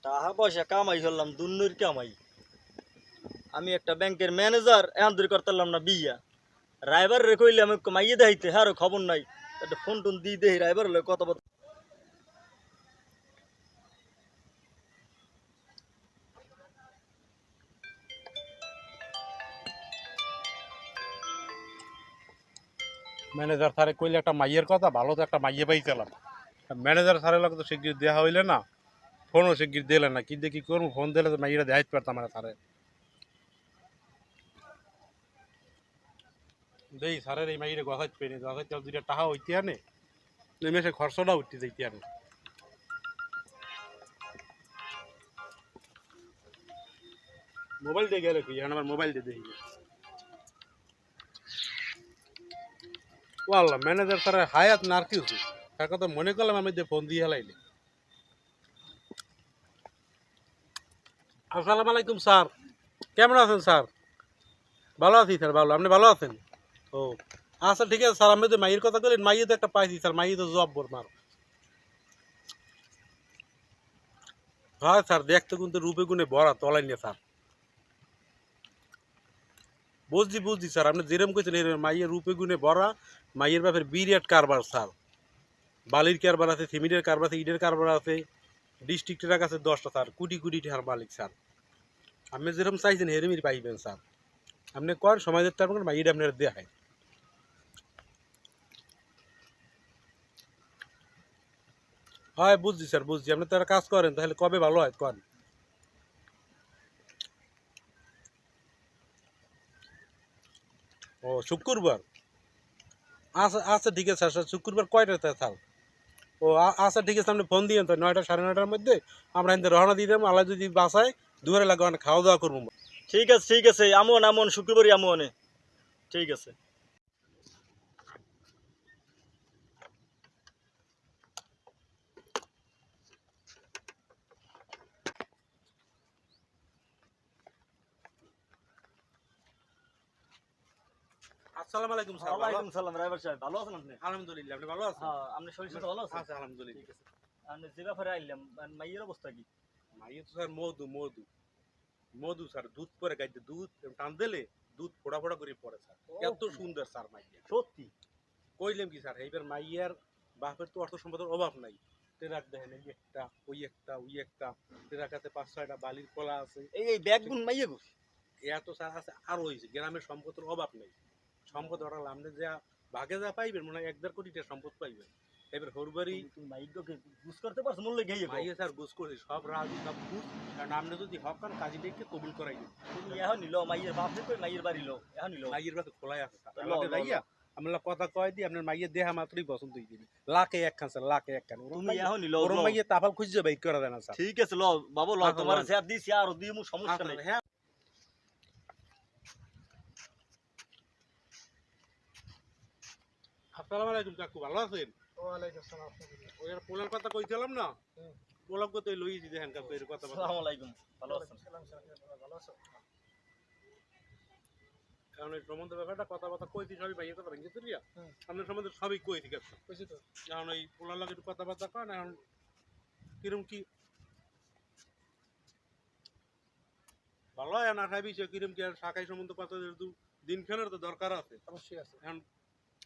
টাকা পয়সা কামাই করলাম দুন্নইর কামাই। আমি একটা ব্যাংকের ম্যানেজার এখন ধরে করতাম না বিয়া। রাইবার রে কইলে আমি মাইয়ে দেখাইতে হ্যাঁ খবর নাই। একটা ফোন টোন দিয়ে দেই রাইবার হলে কত বড়। ম্যানেজার স্যারে কইলে একটা মাইয়ের কথা, ভালো তো একটা মাইয়ে পাইছিলাম। ম্যানেজার স্যারের লোক তো শিগগির দেওয়া হইলে না, ফোনও শিগগির দিলে না। কি দিয়ে কি করবো, ফোন দিলে তো মাইয়েরা দেখাইতে পারতাম না স্যারে। দেই স্যারের এই মাইয়ের গসাইতে পেয়ে নি, গসাইতে দুইটা টাকা হইতে আনে, নেমেসে খরচটা উঠতে যাইতে আনে। মোবাইল দিয়ে গেলে কি, এখন আমার মোবাইল দিয়ে দেখি। ও আল্লাহ, ম্যানেজার স্যারের হায়াত না আর কিছু, তার কথা মনে করলাম আমি দিয়ে ফোন দিয়ে হেলাইলি। আসসালামু আলাইকুম স্যার, কেমন আছেন স্যার? ভালো আছি স্যার, ভালো। আপনি ভালো আছেন? ও আচ্ছা, ঠিক আছে স্যার। আমি তো মাইয়ের কথা বললেন, মাইয়ে তো একটা পাইছি স্যার, মাইয়ে তো জব বোর মার। হ্যাঁ স্যার, দেখতে কিন্তু রূপে গুণে ভরা, তলাই নিয়ে স্যার। বুঝছি বুঝছি স্যার, আপনি যেরকম কইছেন এরকম। মাইয়ের রূপে গুণে ভরা, মাইয়ের ব্যাপারে বিরাট কারবার স্যার। বালির কারবার আছে, সিমেন্টের কারবার আছে, ইটের কারবার আছে। ডিস্ট্রিক্টের কাছে 10টা স্যার, কোটি কোটি টাকার মালিক স্যার। আপনি যেরকম চাইছেন হেরমই পাইবেন স্যার। আপনি কর সময় দিতে পারবেন, মাইয়ের আপনার দেখায়। হয় বুঝছি স্যার, বুঝছি। আপনি তো একটা কাজ করেন, তাহলে কবে ভালো হয় করেন? ও শুক্রবার? আচ্ছা আচ্ছা, ঠিক আছে স্যার। শুক্রবার কয়টাতে স্যার? ও আচ্ছা, ঠিক আছে। আপনি ফোন দিয়েন তো 9টা 9:30টার মধ্যে। আমরা এখান থেকে রওনা দিয়ে দেবো। আল্লাহ যদি বাসায় দুপুরে লাগবে, মানে খাওয়া দাওয়া করবো। ঠিক আছে আমন আমন শুক্রবারই আমনে। ঠিক আছে। আসসালামু আলাইকুম স্যার। ওয়ালাইকুম সালাম রাইবার সাহেব, ভালো আছেন আপনি? আলহামদুলিল্লাহ, আপনি ভালো আছেন? হ্যাঁ, আপনি শরীর স্বাস্থ্য ভালো আছে? আচ্ছা, আলহামদুলিল্লাহ। ঠিক আছে। আপনি যে ব্যাপারে আইলাম, মাইয়ের অবস্থা কি? মাইয়ে তো স্যার মধু মধু মধু স্যার। দুধ পরে গাইতে, দুধ টান দিলে দুধ ফোড়া ফোড়া করে পড়ে স্যার। এত সুন্দর স্যার মাইয়া। সত্যি? কইলাম কি স্যার, এইবার মাইয়ার বাপের তো অর্থ সম্পদের অভাব নাই। টেরাক দেখেন, এই একটা ওই একটা টেরাক আছে, 5-6টা বালির কলা আছে। এই ব্যাগগুন মাইয়ে গো? এত স্যার আছে, আরো হয়েছে। গ্রামের সম্পদের অভাব নেই। সম্পদ ওরা লামনে যা ভাগে যা পাইবেন, মনে হয় 1-1.5 কোটি টাকা সম্পদ পাইবেন। এবার হরবারি তুমি মাইগকে বুঝ করতে পারছো মূল্য গিয়ে? মাইয়া স্যার বুঝ করছি, সব রাজি সব বুঝ। কারণ আপনি যদি হক কান কাজী ডেকে কবুল করাই দিন। তুমি এখন নিলো মাইয়ের বাপে কই মাইয়ের বাড়ি লো, এখন নিলো মাইয়ের বাসে খোলাই আছে স্যার। ল, আমাকে ল, যাইয়া আমরা কথা কয় দিই, আপনার মাইয়ের দেহা মাত্রই পছন্দ হয়ে দিবি। লাখে একখান স্যার, লাখে একখান। তুমি এখন নিলো ওরম মাইয়ে তাফাল খুঁজে বাইক করা দেয় না স্যার। ঠিক আছে ল বাবু, ল তোমার স্যার দিছি আর দিমু, সমস্যা নেই। হ্যাঁ। আসসালামু আলাইকুম কাকু, ভালো আছেন? ওয়ালাইকুম আসসালাম। ওই আর পোলার কথা কইছিলাম না, পোলাপ কত লইছি দেখেন কাকু এর কথা। আসসালামু আলাইকুম, ভালো আছেন? ভালো আছো? কারণ এই সম্বন্ধে ব্যাপারটা কথাবার্তা কইছি, সবই ভাইয়ের কথা ভেঙে তুলিয়া আপনার সম্বন্ধে সবই কই ঠিক আছে। কইছি তো। এখন ওই পোলার লাগে একটু কথাবার্তা কন। এখন কিরম কি ভালো হয় না খাইবি, সে কিরম কি আর শাখাই সম্বন্ধে কথা, যেহেতু দিনখানের তো দরকার আছে। অবশ্যই আছে। এখন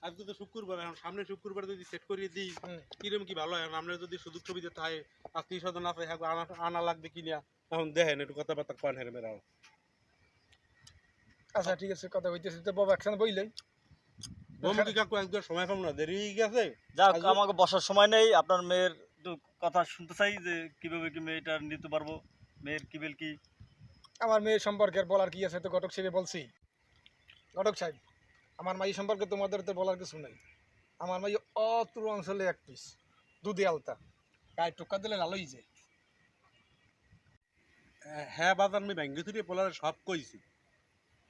আজকে তো শুক্রবার, এখন সামনে শুক্রবার যদি সেট করিয়ে দিই কিরম কি ভালো হয়। এখন আপনার যদি সুযোগ সুবিধা থাকে, আত্মীয় স্বজন আছে, হ্যাঁ আনা লাগবে কিনা, এখন দেখেন একটু কথাবার্তা কন হেরে মেরা। আচ্ছা ঠিক আছে, কথা কইতেছি তো বাবা, একসাথে বইলেই। বমকি কাকু একদম সময় পাবো না, দেরি হয়ে গেছে। যাক, আমাকে বসার সময় নেই। আপনার মেয়ের একটু কথা শুনতে চাই যে কিভাবে কি মেয়েটা নিতে পারবো, মেয়ের কি বেল কি। আমার মেয়ের সম্পর্কে আর বলার কি আছে, তো ঘটক সাহেব বলছি। ঘটক সাহেব, আমার মাই সম্পর্কে তোমাদের তো বলার কিছু নাই। আমার মাই অতুর অঞ্চলে এক পিস, দুধে আলতা, গায়ে টোকা দিলে লালই যায়। হ্যাঁ বাজার, আমি ব্যাঙ্গে থেকে পোলারে সব কইছি,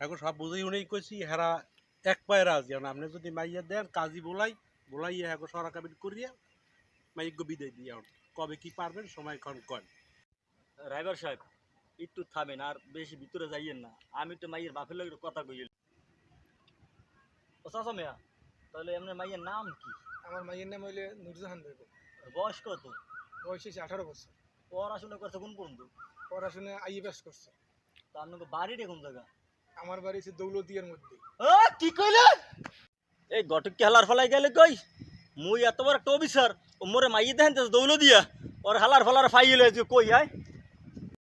এখন সব বুঝেই উনেই কইছি। হেরা এক পায়ে রাজি। এখন আপনি যদি মাইয়া দেন, কাজী বলাইয়া হ্যাঁ সরা কাবিন করিয়া মাইক বিদায় দিয়ে কবে কি পারবেন সময় ক্ষণ কন। রাইবার সাহেব, একটু থামেন, আর বেশি ভিতরে যাইয়েন না। আমি তো মাইয়ের বাপের লোক কথা কইল। ও চাচা মেয়া, তাহলে আপনার মাইয়ের নাম কি? আমার মাইয়ের নাম হইলে নুরজাহান বেগম। বয়স কত? বয়স হয়েছে 18 বছর। পড়াশোনা করছে কোন পর্যন্ত? পড়াশোনা আইএ পাস করছে। তা আপনাকে বাড়িটা কোন জায়গা? আমার বাড়ি হচ্ছে দৌলতিয়ার মধ্যে। কি কইলে? এই ঘটক কি হালার ফলাই গেলে কই? মুই এত বড় একটা অফিসার, ও মোরে মাইয়ে দেন দৌলো দিয়া, ওর হালার ফালার ফাইলে কই হয়?